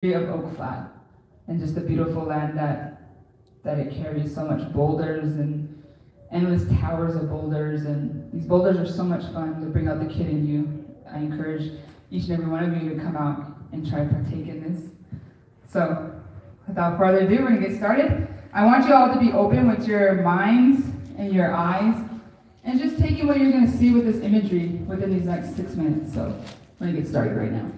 of Oak Flat and just the beautiful land that it carries. So much boulders and endless towers of boulders, and these boulders are so much fun to bring out the kid in you. I encourage each and every one of you to come out and try to partake in this. So without further ado, we're going to get started. I want you all to be open with your minds and your eyes and just taking what you're going to see with this imagery within these next 6 minutes. So we're going to get started right now.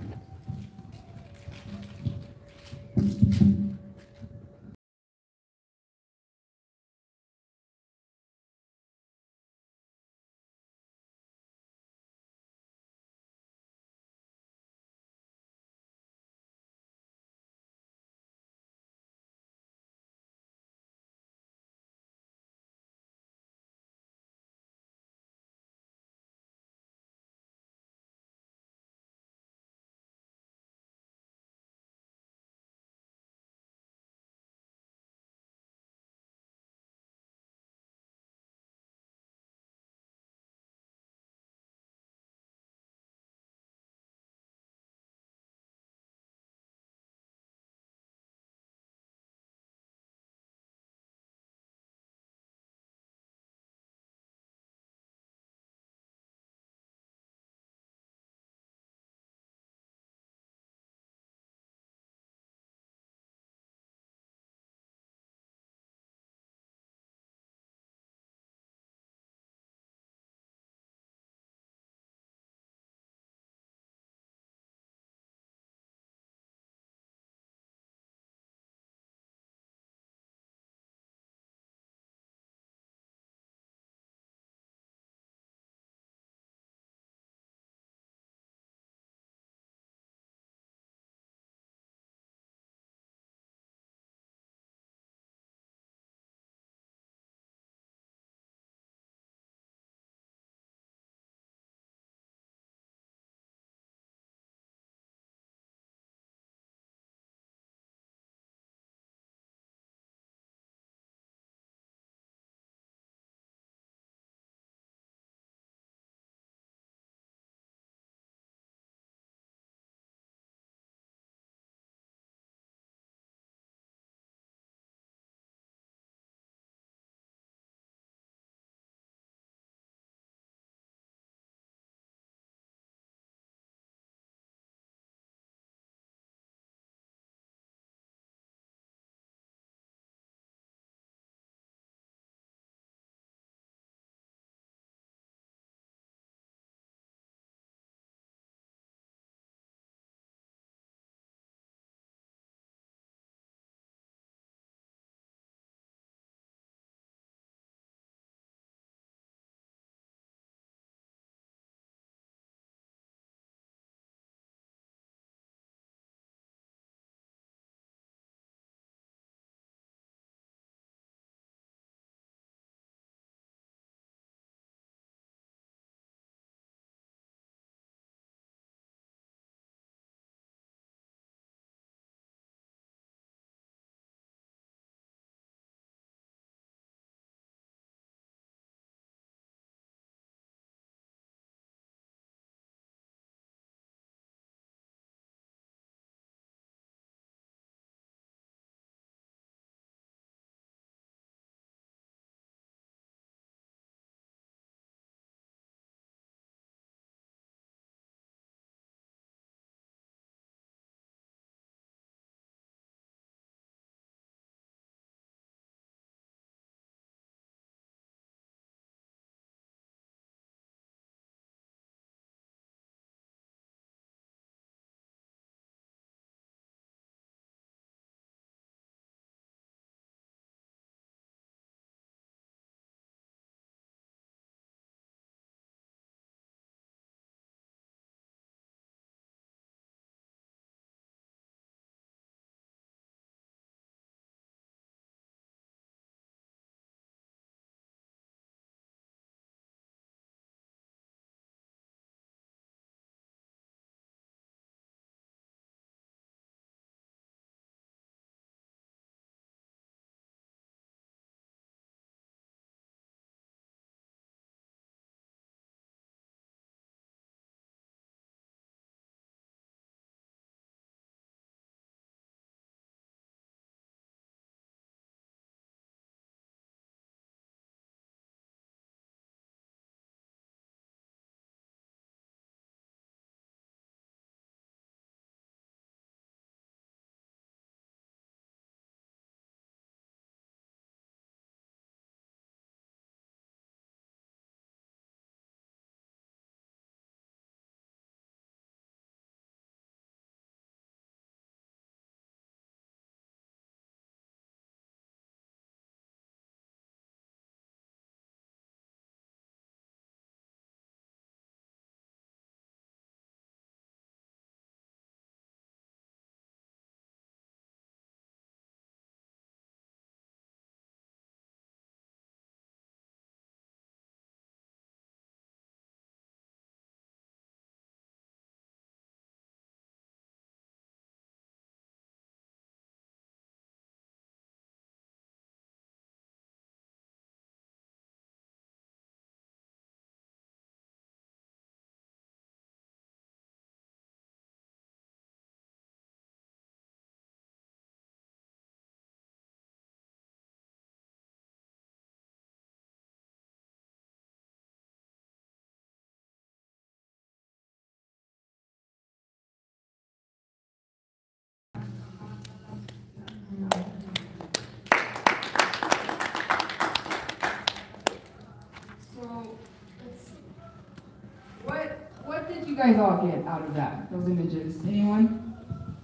you guys all get out of that, those images? Anyone?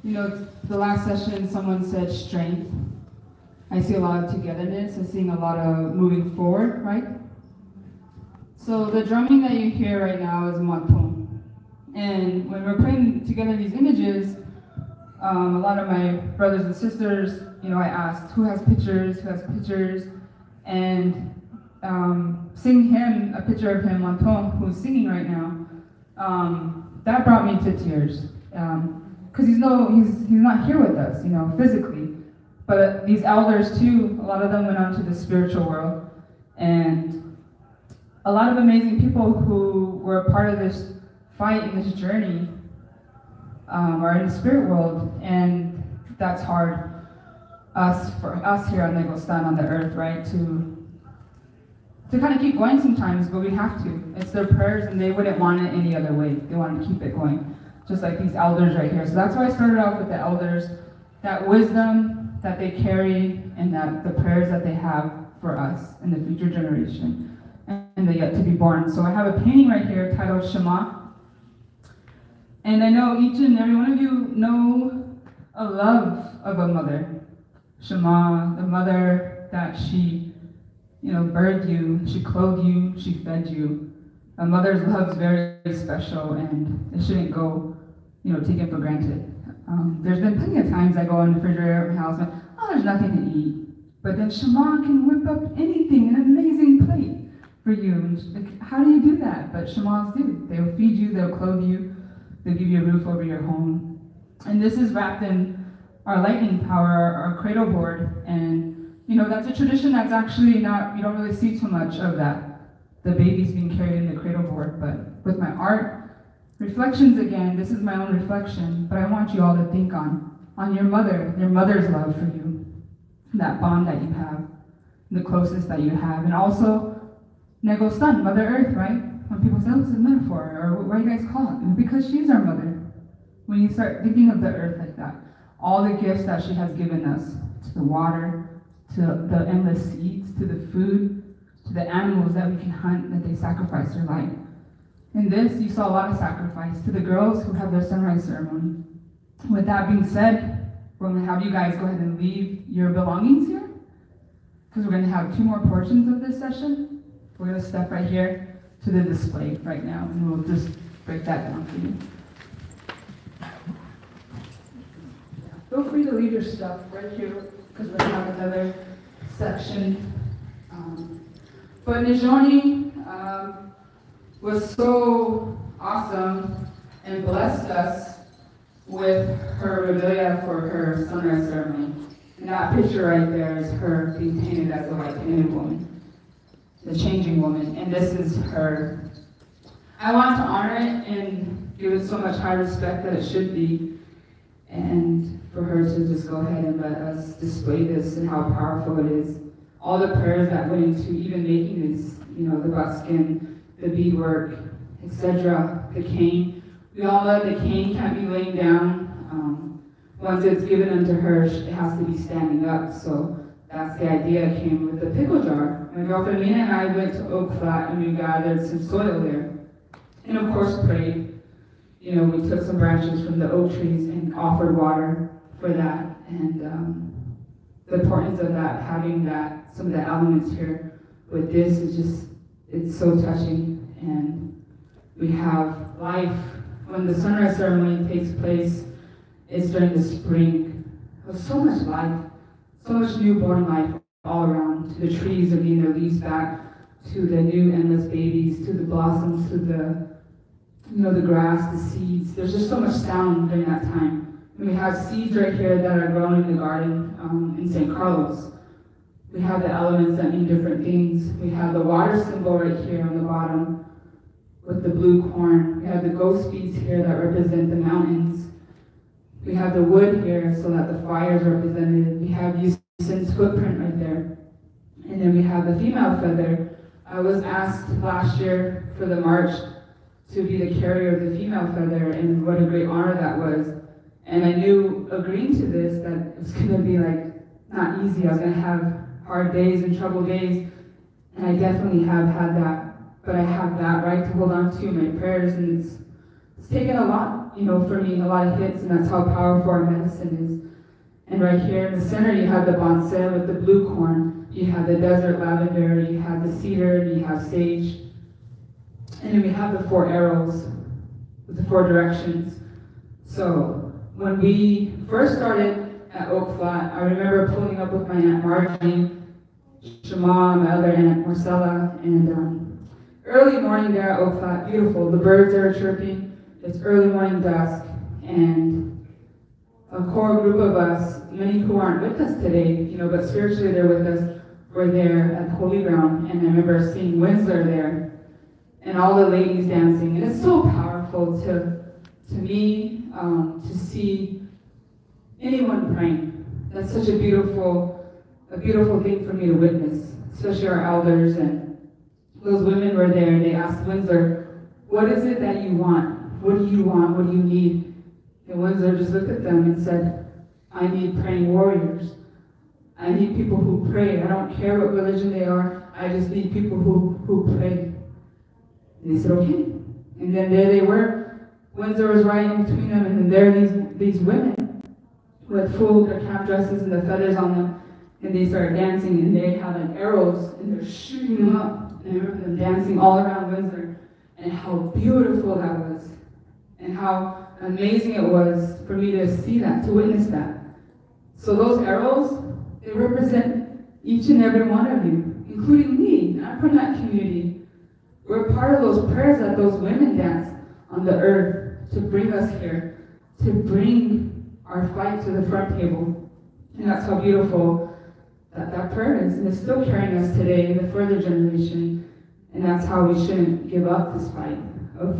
You know, the last session someone said strength. I see a lot of togetherness. I'm seeing a lot of moving forward, right? So the drumming that you hear right now is maton. And when we're putting together these images, a lot of my brothers and sisters, you know, I asked who has pictures, and seeing him, a picture of him, Maton, who's singing right now, that brought me to tears. Because he's not here with us, you know, physically. But these elders too, a lot of them went on to the spiritual world. And a lot of amazing people who were a part of this fight and this journey are in the spirit world. And that's hard for us here on Negostan, on the earth, right? To kind of keep going sometimes, but we have to. It's their prayers and they wouldn't want it any other way. They want to keep it going. Just like these elders right here. So that's why I started off with the elders, that wisdom that they carry and that the prayers that they have for us in the future generation and the yet to be born. So I have a painting right here titled Shema. And I know each and every one of you know a love of a mother. Shema, the mother that she, you know, birthed you, she clothed you, she fed you. A mother's love is very, very special and it shouldn't go, you know, taken for granted. There's been plenty of times I go in the refrigerator at my house and, oh, there's nothing to eat. But then Shema can whip up anything, an amazing plate for you. And like, how do you do that? But Shemas do. They will feed you, they'll clothe you, they'll give you a roof over your home. And this is wrapped in our lightning power, our cradle board. And, you know, that's a tradition that's actually not, you don't really see too much of that. The baby's being carried in the cradle board. But with my art, reflections again, this is my own reflection, but I want you all to think on your mother's love for you, that bond that you have, the closest that you have, and also Negostan, Mother Earth, right? When people say, oh, it's a metaphor, or what do you guys call it? Because she's our mother. When you start thinking of the earth like that, all the gifts that she has given us, to the water, to the endless seeds, to the food, to the animals that we can hunt, that they sacrifice their life. In this, you saw a lot of sacrifice to the girls who have their sunrise ceremony. With that being said, we're going to have you guys go ahead and leave your belongings here, because we're going to have 2 more portions of this session. We're going to step right here to the display right now, and we'll just break that down for you. Feel free to leave your stuff right here, because we're going to have another section. But Nijoni was so awesome and blessed us with her regalia for her sunrise ceremony. And that picture right there is her being painted as a white painted woman, the changing woman. And this is her. I want to honor it and give it so much high respect that it should be, and for her to just go ahead and let us display this and how powerful it is. All the prayers that went into even making this, you know, the buckskin, the beadwork, etc., the cane. We all know the cane can't be laying down. Once it's given unto her, it has to be standing up. So that's the idea that came with the pickle jar. My girlfriend Mina and I went to Oak Flat and we gathered some soil there. And of course prayed. You know, we took some branches from the oak trees and offered water for that. And the importance of that, having that, some of the elements here with this is just, it's so touching. And we have life. When the sunrise ceremony takes place, it's during the spring. There's so much life, so much newborn life all around. To the trees are getting their leaves back, to the new endless babies, to the blossoms, to the, you know, the grass, the seeds. There's just so much sound during that time. And we have seeds right here that are grown in the garden in St. Carlos. We have the elements that mean different things. We have the water symbol right here on the bottom with the blue corn. We have the ghost beads here that represent the mountains. We have the wood here so that the fire is represented. We have Yusin's footprint right there. And then we have the female feather. I was asked last year for the march to be the carrier of the female feather, and what a great honor that was. And I knew agreeing to this that it was going to be like not easy. I was going to have hard days and troubled days, and I definitely have had that. But I have that right to hold on to my prayers, and it's it's taken a lot, you know, for me, a lot of hits, and that's how powerful our medicine is. And right here in the center, you have the bonsai with the blue corn. You have the desert lavender, you have the cedar, you have sage. And then we have the 4 arrows with the 4 directions. So when we first started at Oak Flat, I remember pulling up with my Aunt Margie, Shema, my other Aunt Marcella, and early morning there at Oak Flat, beautiful. The birds are chirping. It's early morning dusk, and a core group of us, many who aren't with us today, you know, but spiritually they're with us, were there at Holy Ground, and I remember seeing Winsler there, and all the ladies dancing, and it's so powerful to me to see anyone praying. That's such a beautiful thing for me to witness, especially our elders, and those women were there, and they asked Winsler, what is it that you want? What do you want? What do you need? And Winsler just looked at them and said, I need praying warriors. I need people who pray. I don't care what religion they are. I just need people who pray. And they said, okay. And then there they were. Winsler was right in between them, and then there are these women with full their cap dresses and the feathers on them, and they started dancing, and they had like arrows, and they're shooting them up. And I remember them dancing all around Winsler, and how beautiful that was, and how amazing it was for me to see that, to witness that. So those arrows, they represent each and every one of you, including me. I'm from that community. We're part of those prayers that those women danced on the earth to bring us here, to bring our fight to the front table. And that's how beautiful that prayer is. And it's still carrying us today in the further generation. And that's how we shouldn't give up this fight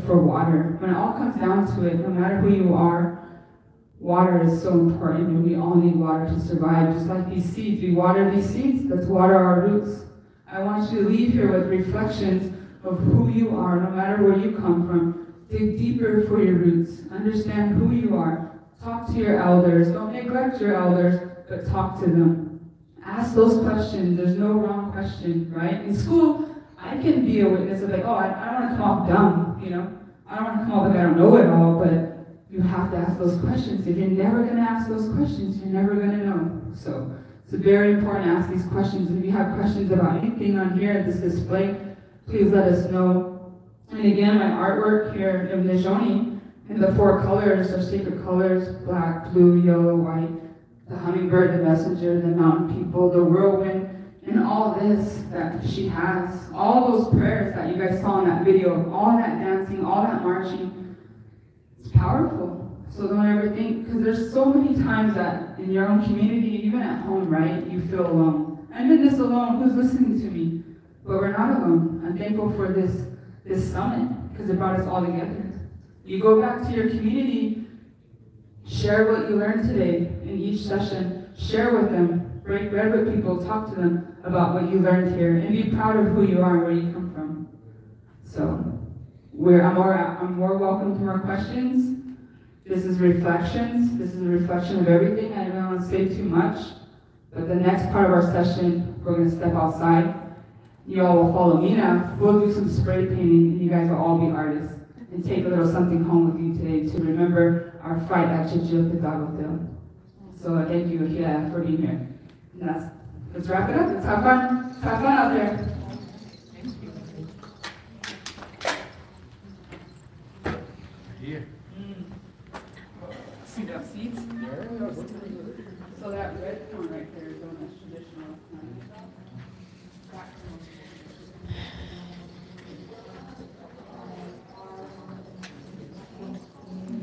for water. When it all comes down to it, no matter who you are, water is so important, and we all need water to survive. Just like these seeds, we water these seeds, let's water our roots. I want you to leave here with reflections of who you are, no matter where you come from. Dig deeper for your roots. Understand who you are. Talk to your elders. Don't neglect your elders, but talk to them. Ask those questions. There's no wrong question, right? In school, I can be a witness of like, oh, I don't want to come off dumb, you know? I don't want to come off like I don't know it all, but you have to ask those questions. If you're never going to ask those questions, you're never going to know. So it's very important to ask these questions. If you have questions about anything on here at this display, please let us know. And again, my artwork here in Nijoni, in the 4 colors, our sacred colors, black, blue, yellow, white, the hummingbird, the messenger, the mountain people, the whirlwind, and all this that she has, all those prayers that you guys saw in that video, all that dancing, all that marching, it's powerful. So don't ever think, because there's so many times that in your own community, even at home, right, you feel alone. I'm in this alone, who's listening to me? But we're not alone. I'm thankful for this summit, because it brought us all together. You go back to your community, share what you learned today in each session, share with them, break bread with people, talk to them about what you learned here, and be proud of who you are and where you come from. So, I'm more welcome to more questions. This is reflections. This is a reflection of everything. I don't want to say too much, but the next part of our session, we're going to step outside. You all will follow me now. We'll do some spray painting, and you guys will all be artists, and take a little something home with you today to remember our fight at Chichilpitagotil. So thank you, Akira, for being here. And let's wrap it up. Let's have fun. Have fun out there. Here. See that seeds? So that red one right there is on this traditional.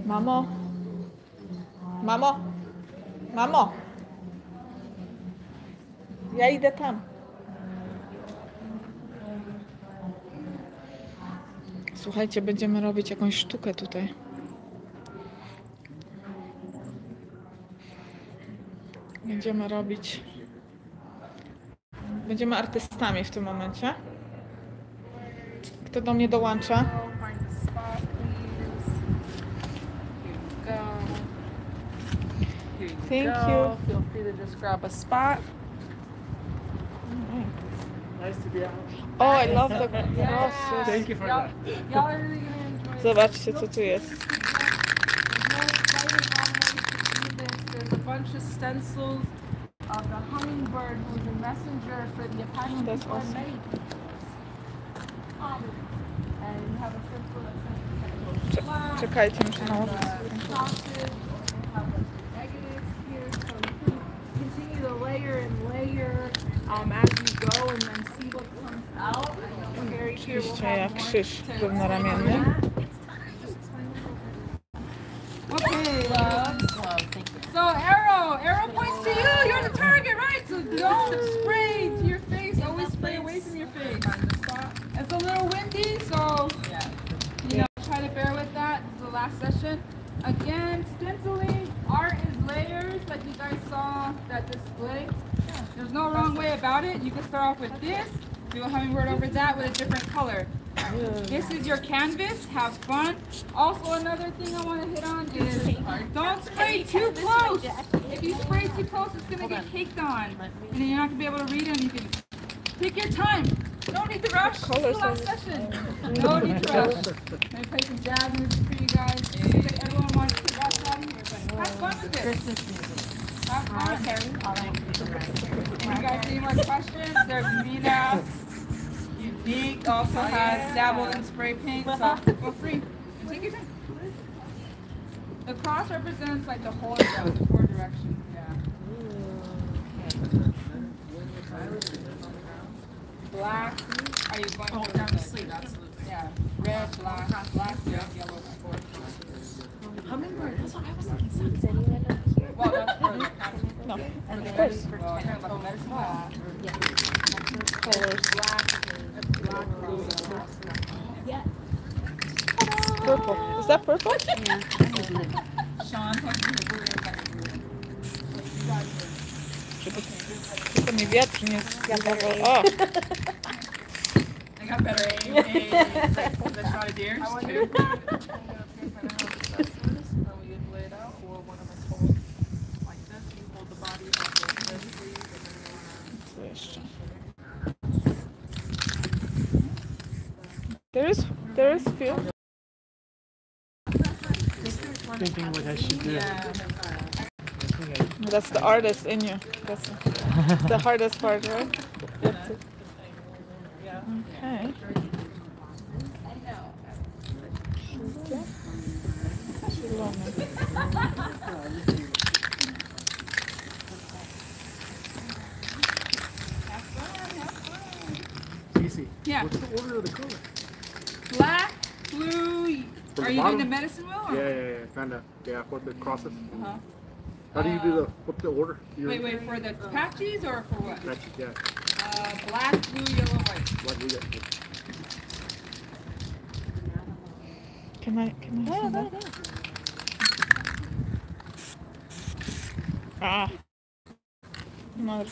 Mamo. Mamo. Mamo. Ja idę tam. Słuchajcie, będziemy robić jakąś sztukę tutaj. Będziemy artystami w tym momencie. Kto do mnie dołącza? Thank you. Feel free to just grab a spot. Nice to be out. Oh, I love the crosses. Thank you for that. Y'all are really gonna enjoy Zobaczcie, co tu jest. There's a bunch of stencils of the hummingbird who's a messenger for the Apache. That's awesome. And you have a stencil that says black. Czekajcie, muszę nałożyć. Crosses, have negatives here, so you can continue to layer and layer as you go, and then see what comes out. And very here we'll Oczywiście have jak more krzyż to równoramienny. Okay, loves. So arrow points to you. You're the target, right? So don't spray to your face. Always spray away from your face. It's a little windy, so try to bear with that. This is the last session. Again, stenciling art is layers, like you guys saw that display. There's no wrong way about it. You can start off with this, do a hummingbird over that with a different color. This is your canvas. Have fun. Also, another thing I want to hit on is don't spray too close. If you spray too close, it's going to get caked on, and then you're not going to be able to read anything. Take your time. No need to rush. This is the last session. No need to rush. I'm going to play some jazz music for you guys. See that everyone wants to rush out of here, but have fun with this. Have fun. You guys any more questions? There's Mina. Unique also has dabble in spray paint, so feel free. Take your time. The cross represents like the whole of the four directions. Yeah. Black. Are you going down to sleep? Absolutely. Yeah. Red, black, red, yellow, four. Hummingbird. That's what I was thinking. Well, that's for No. And of course. Well, here, like medicine. Yeah. Colors. Black. Yeah. Purple. Is that purple? Yeah. Sean, Tylko mi wiatr nie zdawał. O! I got better aim. The shot of deer. Too. Co jeszcze? There is few. Thinking what I should do. That's the artist in you. That's the hardest part, right? That's it. Okay. Zielony. Easy. Yeah. What's the order of the color? Black, blue. From Are the you bottom? doing the medicine wheel? Or? Yeah, kind of. Yeah, for the crosses. Uh-huh. How do you do the, what's the order? Wait, for the patches or for what? Patches, yeah. Black, blue, yellow, white. Like we got. Can I see that? Ah. Madre.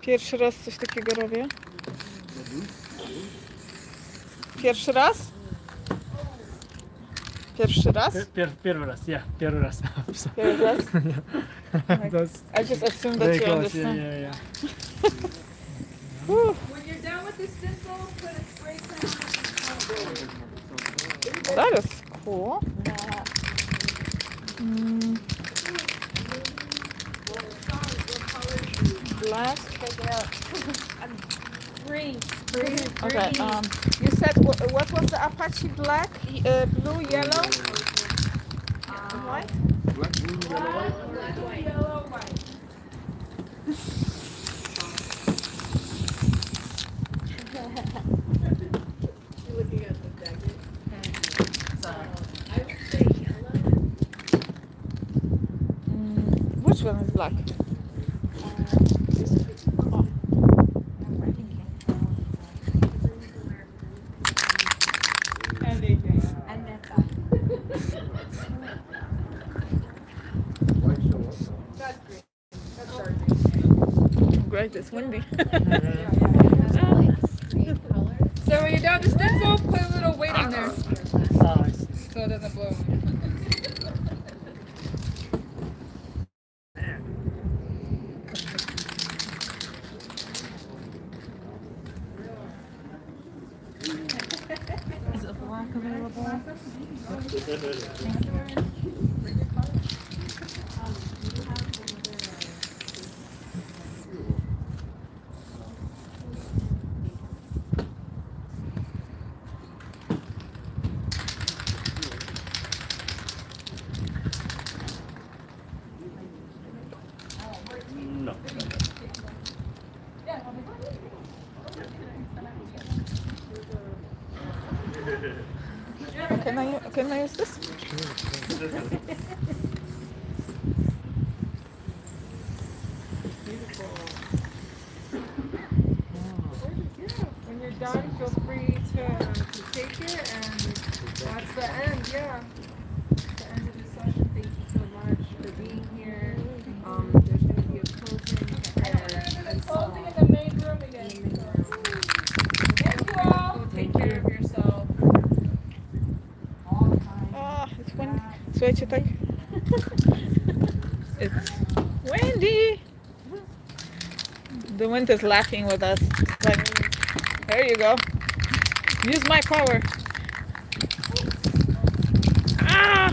Pierwszy raz coś takiego robię. Pierwszy raz? Pierwszy raz? Pierwszy raz, yeah, pierwszy raz. Pierwszy raz? That's I just assumed very that you close, understand. yeah. When you're done with the stencil, put a spray can. That is cool. Black. Check it out. Green. Okay. You said what was the Apache black, blue, yellow, and white? Black, blue, yellow, white. Black, yellow, white. You're looking at the jacket. Sorry. I would say yellow. Which one is black? And that's all. White show up. That's green. That's dark green. Great, it's windy. Green color. So when you're done with the stencil, put a little weight on there Oh, I see. so it doesn't blow. available. No. Can I use this? When you're done, feel free to take it, and that's the end. Yeah, the end of the session. Thank you so much for being here. There's going to be a closing and Closing in the main room again. Thank you all. Go take care of yourself. Oh, it's windy. Słuchajcie, tak? It's windy. The wind is laughing with us. Like, there you go. Use my power. Ah!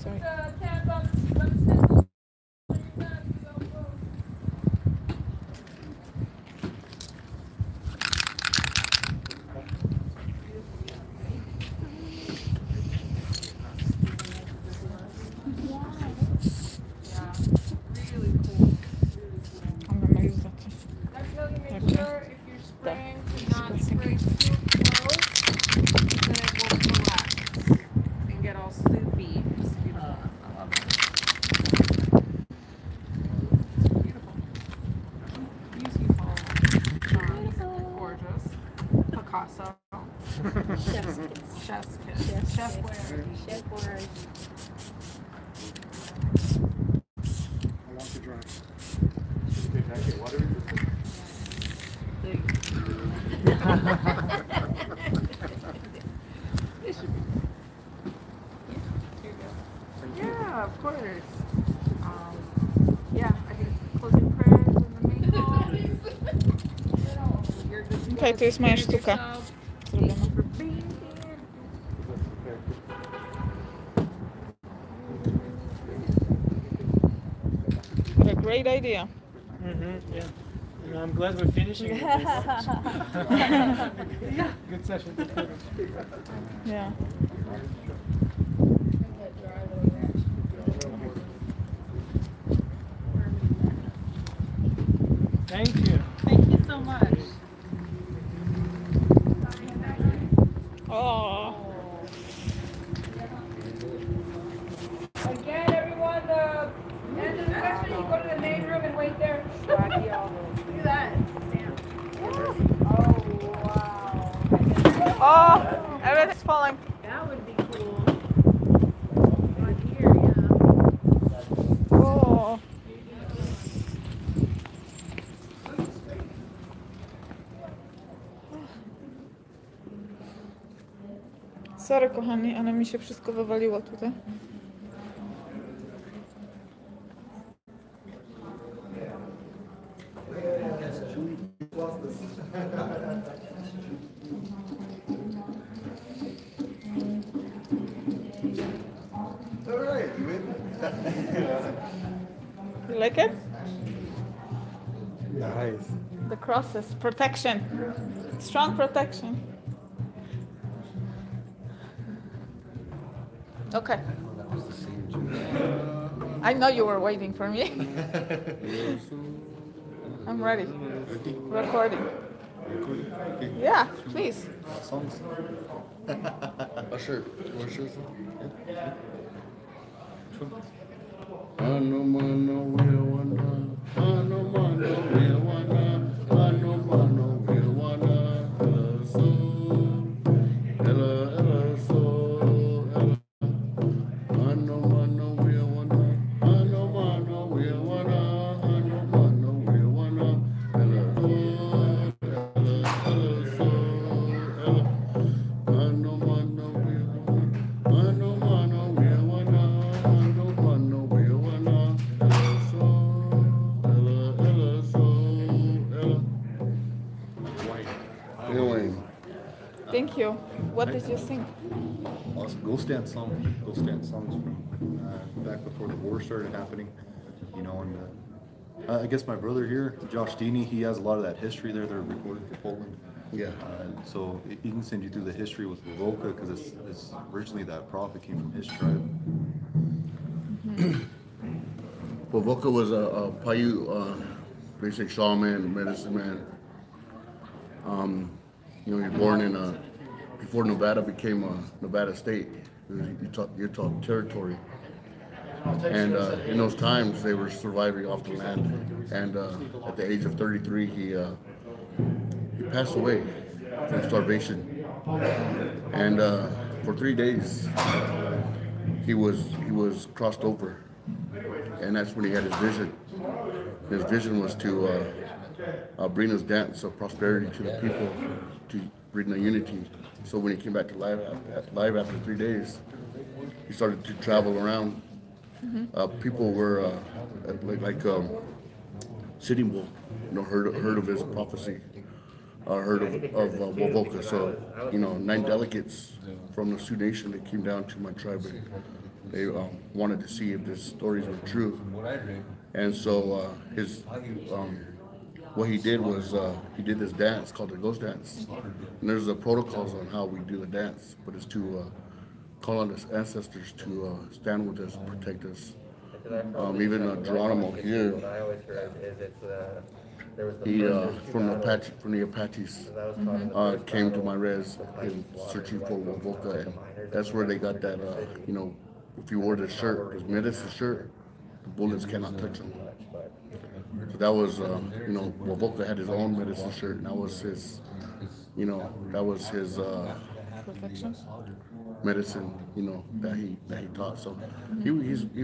Sorry. Really cool. I'm gonna use that. Definitely make sure if you're spraying to not spray too close, then it will collapse and get all soupy. It's beautiful. I love it. It's beautiful. Beautiful. Gorgeous. Picasso. Chef's kiss. Chef's kiss. Chef wear. Chef wears. How long to dry? Take jacket, water. Yeah, of course. Yeah, I think closing prayers in the main hall. You're good to go. Okej, to jest moja sztuka. Yourself. Thank you for being here. What a great idea. Yeah. And I'm glad we're finishing with this. Good session. Yeah. Thank you. Thank you so much. Oh. Again, everyone, the end of the session, you go to the main room and wait there. Look at that. Oh, wow. Oh, everything's falling. That would be cool. Right here, yeah. Oh. Sorry kochani, ale mi się wszystko wywaliło tutaj. All right, you in? You like it? Nice. The crosses, protection, strong protection. Okay. I know you were waiting for me. I'm ready. Recording. Yeah, please. Songs. Sure. Sure. Mano, mano, we wanna. Mano, mano, we wanna. Mano, mano, we wanna. So, ella, so, ella. Mano, mano, we wanna. Mano, mano, we wanna. Thank you. What did you sing? Awesome. Ghost dance songs from back before the war started happening, you know, and I guess my brother here, Josh Deeney, he has a lot of that history there. They're recording for Poland. Yeah. So he can send you through the history with Wovoka, because it's originally that prophet came from his tribe. Wovoka was a Paiute, basic shaman, medicine man. You know, he was born in before Nevada became Nevada State. It was Utah Territory. And in those times, they were surviving off the land. And at the age of 33, he passed away from starvation. And for 3 days, he was crossed over. And that's when he had his vision. His vision was to bring his dance of prosperity to the people, to bring the unity. So when he came back to life after 3 days, he started to travel around. People were like Sitting Bull, you know, heard of his prophecy, heard of Wovoka. So, you know, 9 delegates from the Sioux Nation that came down to my tribe. They wanted to see if these stories were true. And so what he did was he did this dance called the ghost dance. And there's the protocols on how we do the dance, but it's to call on his ancestors to stand with us, protect us. Even Geronimo here, he from the Apaches came to my res in searching for Wovoka, and that's where they got that. You know, if you wore the shirt, his medicine shirt, the bullets cannot touch him. So that was, you know, Wovoka had his own medicine shirt, and that was his, you know, medicine, you know, that he taught. So he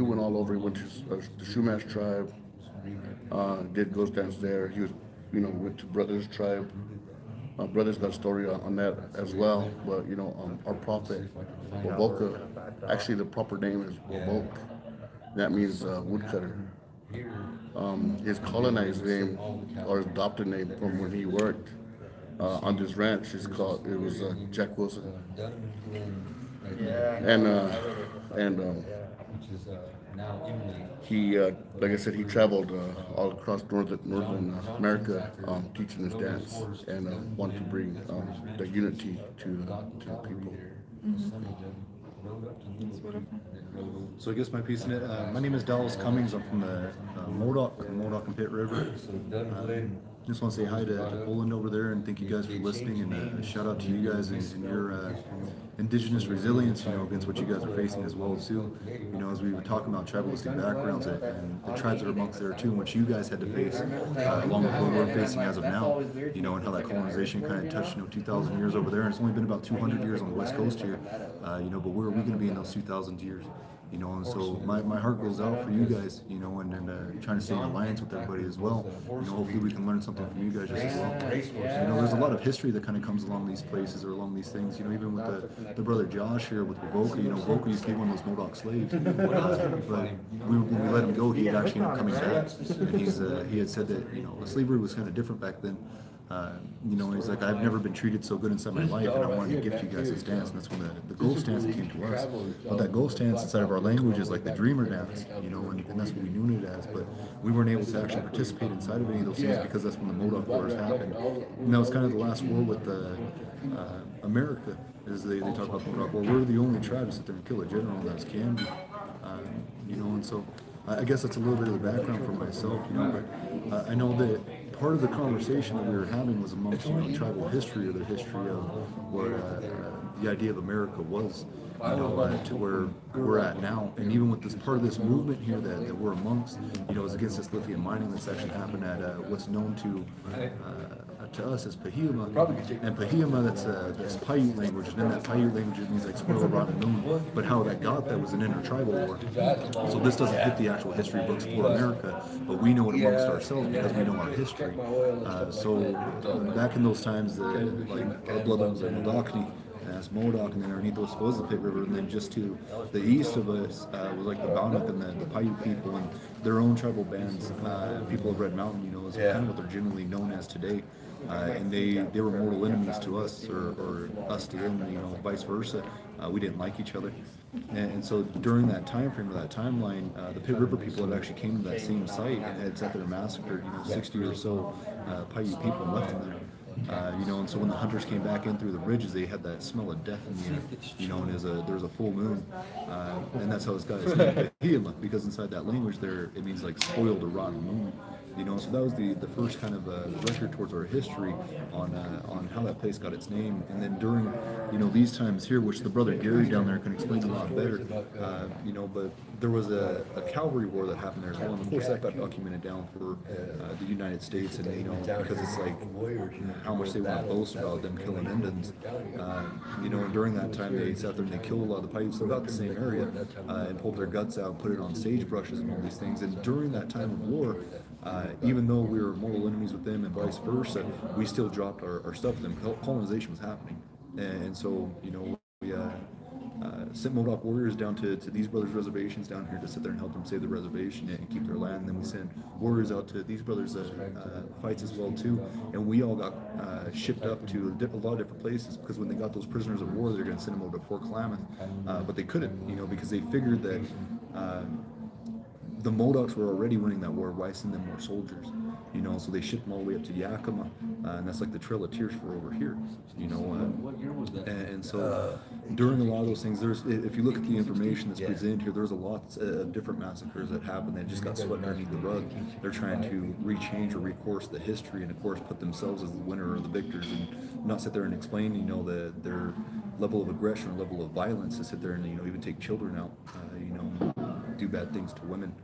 went all over. He went to the Shumash tribe, did ghost dance there. He was, you know, went to Brothers tribe. Brothers got a story on that as well. But you know, our prophet Wovoka, actually the proper name is Wovok. That means woodcutter. His colonized name or his adopted name from when he worked on this ranch it was Jack Wilson. And he, like I said, he traveled all across northern America teaching his dance and wanted to bring the unity to the people. So I guess my piece in it, my name is Dallas Cummings. I'm from the Modoc and Pitt River. Just want to say hi to Poland over there and thank you guys for listening, and shout out to you guys and your indigenous resilience, you know, against what you guys are facing as well too. You know, as we were talking about tribalistic backgrounds and the tribes that are amongst there too, and what you guys had to face, along with what we're facing as of now, you know, and how that colonization kind of touched, you know, 2,000 years over there, and it's only been about 200 years on the west coast here, you know, but where are we going to be in those 2,000 years? You know, and so my heart goes out for you guys, you know, and trying to stay in alliance with everybody as well. You know, hopefully we can learn something from you guys just as well. You know, there's a lot of history that kind of comes along these places or along these things. You know, even with the brother Josh here with Wovoka, you know, Wovoka used to be one of those Modoc slaves. But when we let him go, he had actually ended up coming back. And he had said that, you know, slavery was kind of different back then. You know, and he's like, I've never been treated so good inside my life, and I wanted to gift you guys this dance, and that's when the ghost dance came to us. But that ghost dance inside of our language is like the dreamer dance, you know, and that's what we knew it as, but we weren't able to actually participate inside of any of those things because that's when the Modoc Wars happened. And that was kind of the last war with America, as they talk about the Modoc War. We're the only tribe to sit there and kill a general, and that's Canby, you know, and so I guess that's a little bit of the background for myself, you know, but I know that part of the conversation that we were having was amongst, you know, tribal history or the history of what the idea of America was, you know, to where we're at now. And even with this part of this movement here that we're amongst, you know, is against this lithium mining that's actually happened at what's known to us as Pahiyama. And Pahiyama, that's Paiute language, and in that Paiute language it means like spoil rotten moon. But how that got that was an intertribal war. So this doesn't fit the actual history books for America, but we know it amongst ourselves because we know our history. So back in those times, like our bloodlines like Modocny, that's Modoc, and then underneath us was the Pit River, and then just to the east of us was like the Bannock and the Paiute people and their own tribal bands, people of Red Mountain, you know, is kind of what they're generally known as today. And they were mortal enemies to us, or us to them, you know, vice versa. We didn't like each other. And so during that time frame, or that timeline, the Pit River people had actually came to that same site and had sat there and massacred, you know, 60 or so Paiute people and left them there. You know, and so when the hunters came back in through the ridges, they had that smell of death in the air, you know, and there was a full moon, and that's how it's got its name, because inside that language there, it means like spoiled or rotten moon. You know, so that was the first kind of record towards our history on how that place got its name. And then during, you know, these times here, which the brother Gary down there can explain a lot better, you know, but there was a cavalry war that happened there as well. And of course that got documented down for the United States, and, you know, because it's like how much they want to boast about them killing Indians. You know, and during that time they sat there and they killed a lot of the Paiutes about the same area and pulled their guts out and put it on sagebrushes and all these things. And during that time of war, even though we were mortal enemies with them and vice versa, we still dropped our stuff with them. Colonization was happening. And so, you know, we sent Modoc warriors down to these brothers' reservations down here to sit there and help them save the reservation and keep their land. And then we sent warriors out to these brothers' fights as well too. And we all got shipped up to a lot of different places, because when they got those prisoners of war, they're going to send them over to Fort Klamath. But they couldn't, you know, because they figured that the Modocs were already winning that war. Why send them more soldiers? You know, so they shipped them all the way up to Yakima, and that's like the Trail of Tears for over here. You know, and so during a lot of those things, if you look at the information that's presented here, there's a lot of different massacres that happened that just got swept underneath the rug. They're trying to rechange or recourse the history, and of course put themselves as the winner or the victors, and not sit there and explain, you know, their level of aggression or level of violence, to sit there and, you know, even take children out, you know, do bad things to women.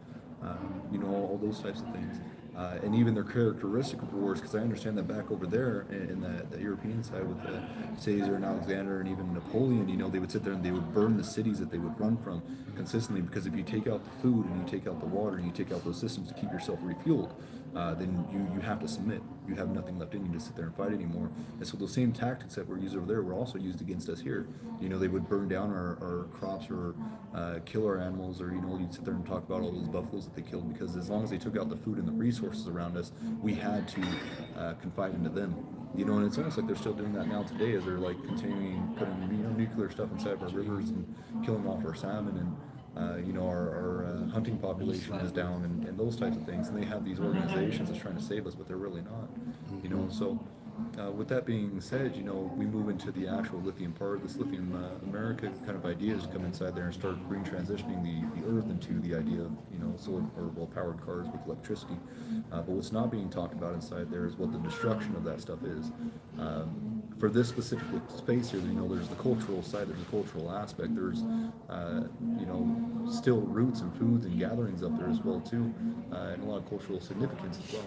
You know, all those types of things. And even their characteristic of wars, because I understand that back over there in the European side with Caesar and Alexander and even Napoleon, you know, they would sit there and they would burn the cities that they would run from consistently, because if you take out the food and you take out the water and you take out those systems to keep yourself refueled, then you have to submit. You have nothing left in you to sit there and fight anymore. And so those same tactics that were used over there were also used against us here. You know, they would burn down our crops or kill our animals, or, you know, you'd sit there and talk about all those buffaloes that they killed, because as long as they took out the food and the resources around us, we had to confide into them. You know, and it's almost like they're still doing that now today, as they're like continuing putting, you know, nuclear stuff inside of our rivers and killing off our salmon, and you know, our hunting population is down, and those types of things. And they have these organizations that's trying to save us, but they're really not. You know, so with that being said, you know, we move into the actual lithium part. This lithium America kind of ideas come inside there and start green transitioning the earth into the idea of, you know, solar or well-powered cars with electricity. But what's not being talked about inside there is what the destruction of that stuff is. For this specific space here, you know, there's the cultural side, there's the cultural aspect, there's, you know, still roots and foods and gatherings up there as well too, and a lot of cultural significance as well.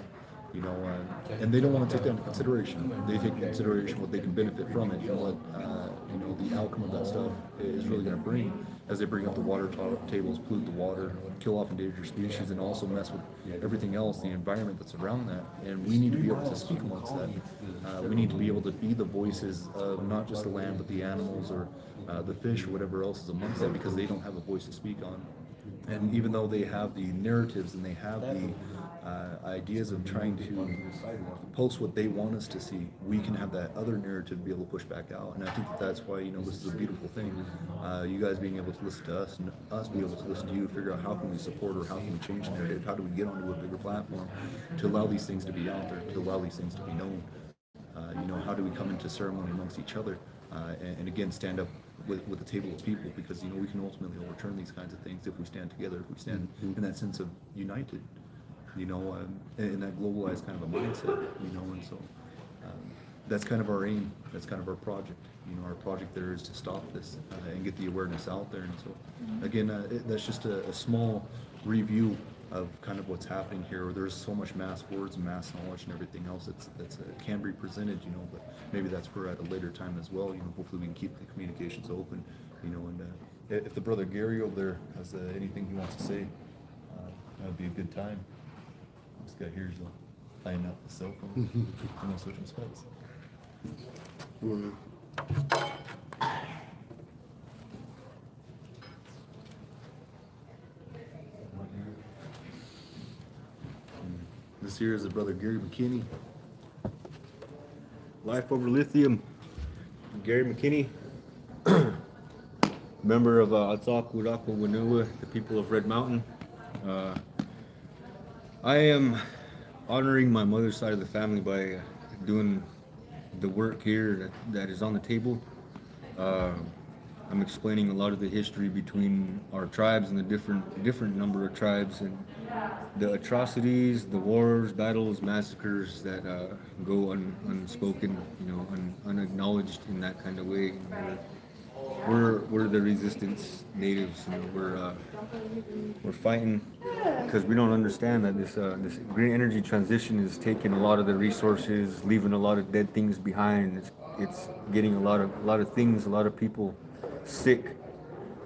You know, and they don't want to take that into consideration. They take into consideration what they can benefit from it, and what, you know, the outcome of that stuff is really going to bring, as they bring up the water tables, pollute the water, kill off endangered species, and also mess with everything else, the environment that's around that. And we need to be able to speak amongst that. We need to be able to be the voices of not just the land, but the animals or the fish or whatever else is amongst that, because they don't have a voice to speak on. And even though they have the narratives and they have the ideas of trying to post what they want us to see, we can have that other narrative to be able to push back out. And I think that's why, you know, this is a beautiful thing. You guys being able to listen to us and us being able to listen to you, figure out how can we support or how can we change the narrative, how do we get onto a bigger platform to allow these things to be out there, to allow these things to be known. You know, how do we come into ceremony amongst each other and again stand up with a table of people, because, you know, we can ultimately overturn these kinds of things if we stand together, if we stand in that sense of united, you know, in that globalized kind of a mindset, you know. And so that's kind of our aim, that's kind of our project. You know, our project there is to stop this and get the awareness out there. And so again, that's just a small review of kind of what's happening here. There's so much mass words and mass knowledge and everything else that's can be presented, you know, but maybe that's for at a later time as well. You know, hopefully we can keep the communications open, you know. And if the brother Gary over there has anything he wants to say, that would be a good time. This guy here's playing out the cell phone. I'm gonna switch him spots. This here is the brother Gary McKinney. Life over lithium. Gary McKinney, member of Atak Uraka Winua, the people of Red Mountain. I am honoring my mother's side of the family by doing the work here that is on the table. I'm explaining a lot of the history between our tribes and the different number of tribes, and the atrocities, the wars, battles, massacres that go unspoken, unacknowledged in that kind of way. We're the resistance natives. We're fighting because we don't understand that this green energy transition is taking a lot of the resources, leaving a lot of dead things behind. It's getting a lot of things, a lot of people sick,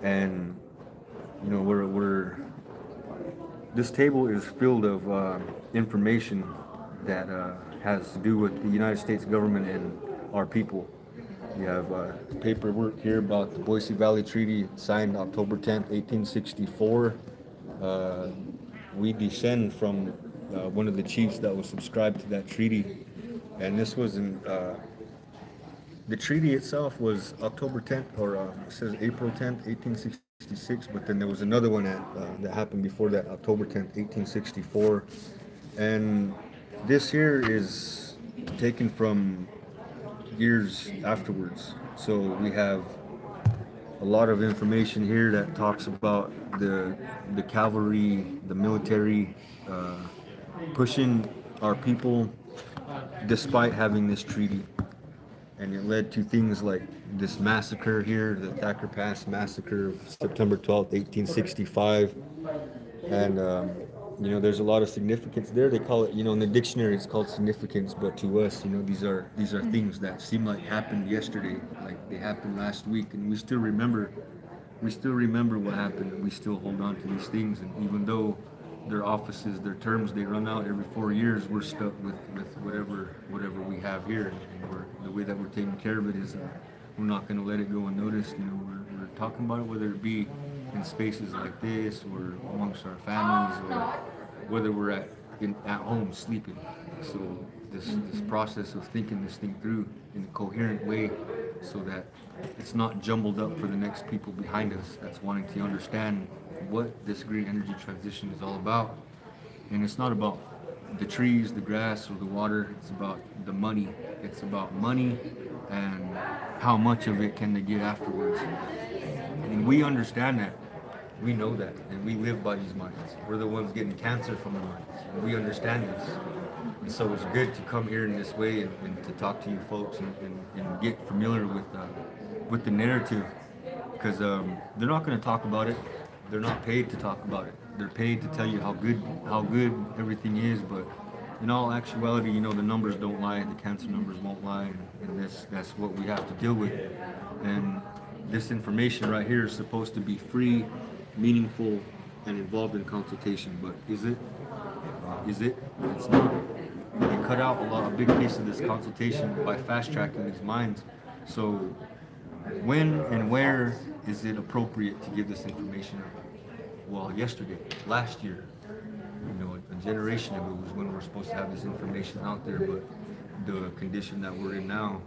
and this table is filled of information that has to do with the United States government and our people. We have paperwork here about the Boise Valley Treaty, signed October 10th, 1864. We descend from one of the chiefs that was subscribed to that treaty, and this was in the treaty itself was October 10th, or it says April 10th, 1866, but then there was another one that happened before that, October 10th, 1864. And this here is taken from years afterwards. So we have a lot of information here that talks about the cavalry, the military, pushing our people despite having this treaty. And it led to things like this massacre here, the Thacker Pass massacre of September 12th, 1865. And, there's a lot of significance there. They call it, in the dictionary, it's called significance. But to us, these are things that seem like happened yesterday, like they happened last week. And we still remember what happened. And we still hold on to these things. And even though their offices, their terms, they run out every 4 years, we're stuck with whatever we have here. And the way that we're taking care of it is we're not going to let it go unnoticed. We're talking about it, whether it be in spaces like this or amongst our families, or whether we're at home sleeping. So this process of thinking this thing through in a coherent way, so that it's not jumbled up for the next people behind us that's wanting to understand what this green energy transition is all about. And it's not about the trees, the grass, or the water. It's about the money. It's about money and how much of it can they get afterwards. And we understand that. We know that. And we live by these mines. We're the ones getting cancer from the mines. And we understand this. And so it's good to come here in this way and to talk to you folks and get familiar with the narrative. Because they're not going to talk about it. They're not paid to talk about it. They're paid to tell you how good everything is, but in all actuality, the numbers don't lie. The cancer numbers won't lie, and that's what we have to deal with. And this information right here is supposed to be free, meaningful, and involved in consultation. But is it? It's not. They cut out a big piece of this consultation by fast-tracking these mines. So when and where is it appropriate to give this information out? Well, yesterday, last year, a generation ago was when we're supposed to have this information out there, but the condition that we're in now,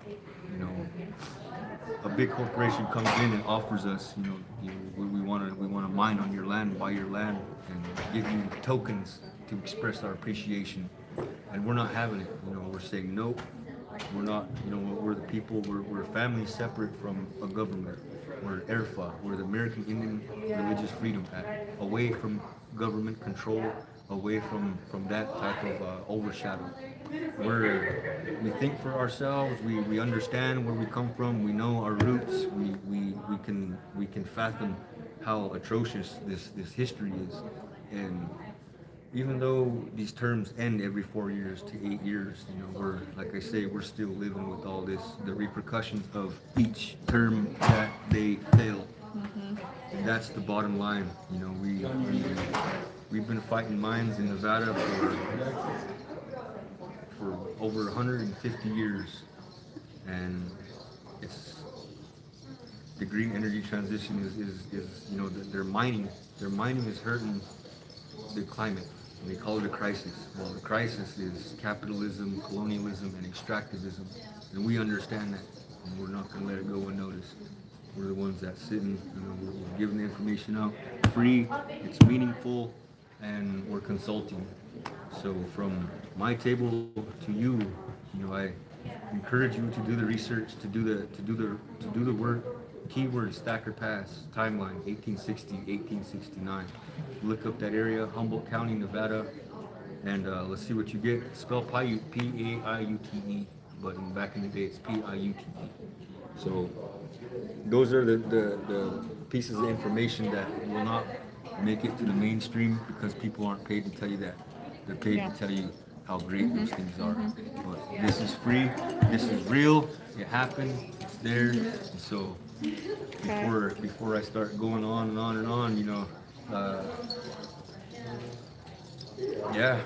a big corporation comes in and offers us, we want to mine on your land, buy your land, and give you tokens to express our appreciation, and we're not having it. We're saying nope. We're not, we're the people, we're a family separate from a government. We're ERFA, we're the American Indian Religious Freedom Act, away from government control, away from that type of overshadow. We think for ourselves, we understand where we come from, we know our roots, we can fathom how atrocious this history is. And even though these terms end every 4 years to 8 years, we're, like I say, we're still living with all this, the repercussions of each term that they fail. Mm-hmm. And that's the bottom line. We've been fighting mines in Nevada for over 150 years, and it's the green energy transition is their mining is hurting the climate. They call it a crisis. Well, the crisis is capitalism, colonialism, and extractivism. And we understand that. And we're not going to let it go unnoticed. We're the ones that sit and we're giving the information out free, it's meaningful, and we're consulting. So from my table to you, I encourage you to do the research, to do the work. Keyword Stacker Pass, timeline 1860, 1869. Look up that area, Humboldt County, Nevada, and let's see what you get. Spell Paiute, P-A-I-U-T-E, but back in the day it's P-I-U-T-E. So those are the pieces of information that will not make it to the mainstream because people aren't paid to tell you that. They're paid to tell you how great those things are. But this is free, this is real, it happened, it's there. And so before I start going on and on and on, yeah.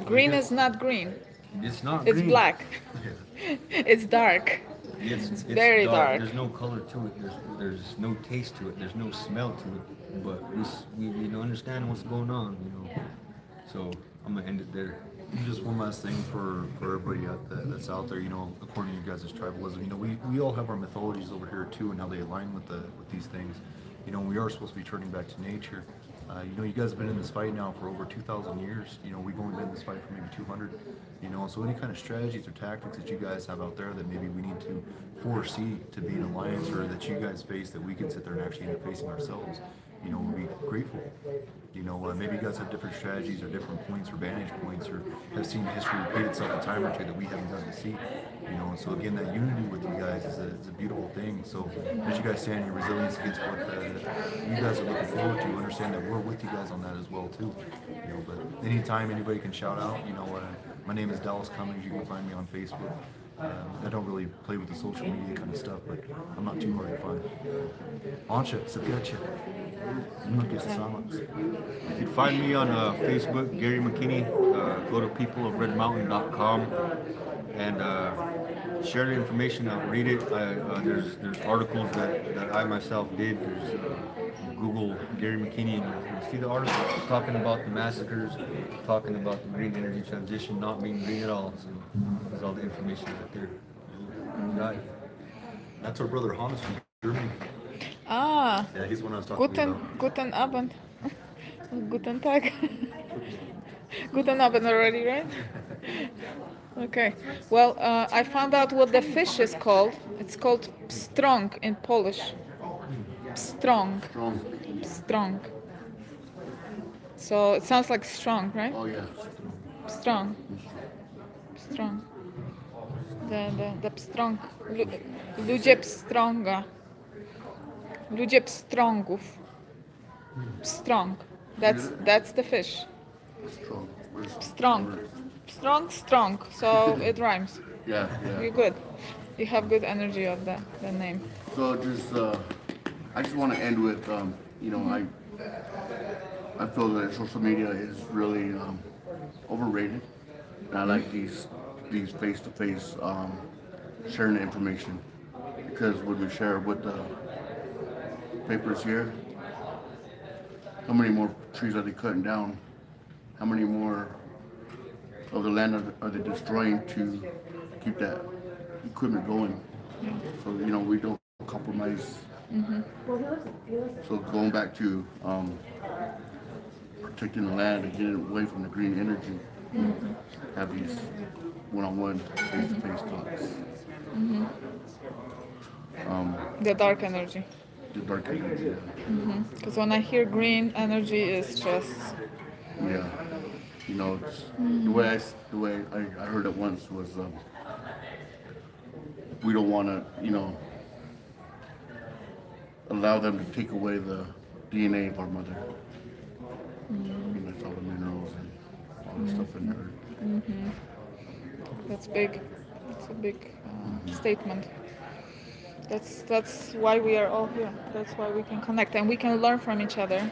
Green is not green. It's not It's green. black. It's dark. It's very dark. There's no color to it. There's no taste to it. There's no smell to it. But we understand what's going on, So I'm gonna end it there. And just one last thing for everybody that's out there, according to you guys' tribalism, we all have our mythologies over here too, and how they align with these things. We are supposed to be turning back to nature. You guys have been in this fight now for over 2,000 years. We've only been in this fight for maybe 200. So any kind of strategies or tactics that you guys have out there that maybe we need to foresee to be an alliance, or that you guys face that we can sit there and actually end up facing ourselves, we'll be grateful. Maybe you guys have different strategies or different points or vantage points, or have seen history repeat itself a time or two that we haven't gotten to see. And so again, that unity with you guys is a beautiful thing. So as you guys stand your resilience against what you guys are looking forward to, understand that we're with you guys on that as well too. But anytime anybody can shout out, my name is Dallas Cummings. You can find me on Facebook. I don't really play with the social media kind of stuff, but I'm not too hard to find. Ancha, Sabgacha. You can find me on Facebook, Gary McKinney. Go to peopleofredmountain.com and share the information out. Read it. There's articles that I myself did. There's Google Gary McKinney and you see the articles talking about the massacres, talking about the green energy transition not being green at all. So there's all the information right there. Got it. That's our brother Hans from Germany. Ah. Yeah, he's the one I was talking about. Guten Abend. Guten Tag. Guten Abend already, right? Okay. Well, I found out what the fish is called. It's called pstrąg in Polish. Pstrąg. Strong. So it sounds like strong, right? Oh yeah. Strong. Strong. The pstrąg. Ludzie pstrąga. Ludzie pstrągów. Pstrąg. That's the fish. Strong. Strong. So it rhymes. Yeah. You're good. You have good energy of the name. So I just want to end with, I feel that social media is really overrated. And I like these face-to-face sharing the information, because when we share with the papers here, how many more trees are they cutting down? How many more of the land are they destroying to keep that equipment going? So we don't compromise. So going back to protecting the land and getting away from the green energy, have these one-on-one, face-to-face talks. The dark energy. The dark energy. Because when I hear green energy, it's just it's, the way I heard it once was we don't want to allow them to take away the DNA of our mother. That's all the minerals and all the stuff in there. That's big. It's a big statement. That's why we are all here. That's why we can connect and we can learn from each other,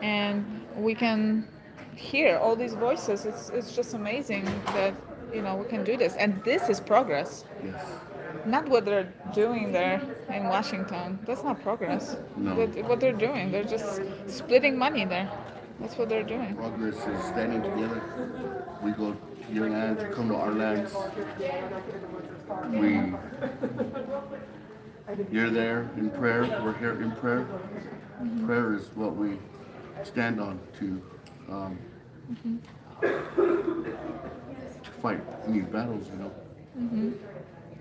and we can hear all these voices. It's just amazing that we can do this, and this is progress. Yes. Not what they're doing there in Washington. That's not progress. No. What they're doing, they're just splitting money there. That's what they're doing. Progress is standing together. We go to your lands, you come to our lands. You're there in prayer, we're here in prayer. Prayer is what we stand on to fight in these battles, you know.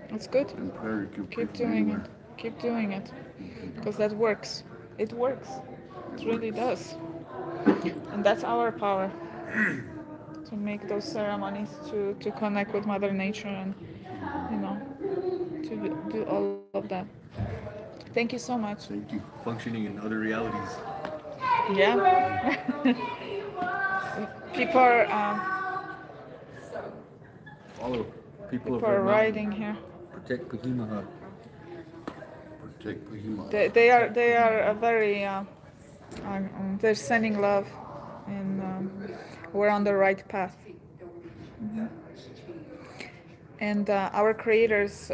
That's good. In prayer, you can pray Keep from doing anywhere. it. Keep doing it. Because that works. It works. It really does. And that's our power. To make those ceremonies, to connect with Mother Nature and, you know, to do all of that. Thank you so much. Thank you. Functioning in other realities. Yeah. People are, Follow people of people are Red Mountain. riding here. Protect Pahima. Protect Pahima. They are a very they're sending love, and we're on the right path. And our creators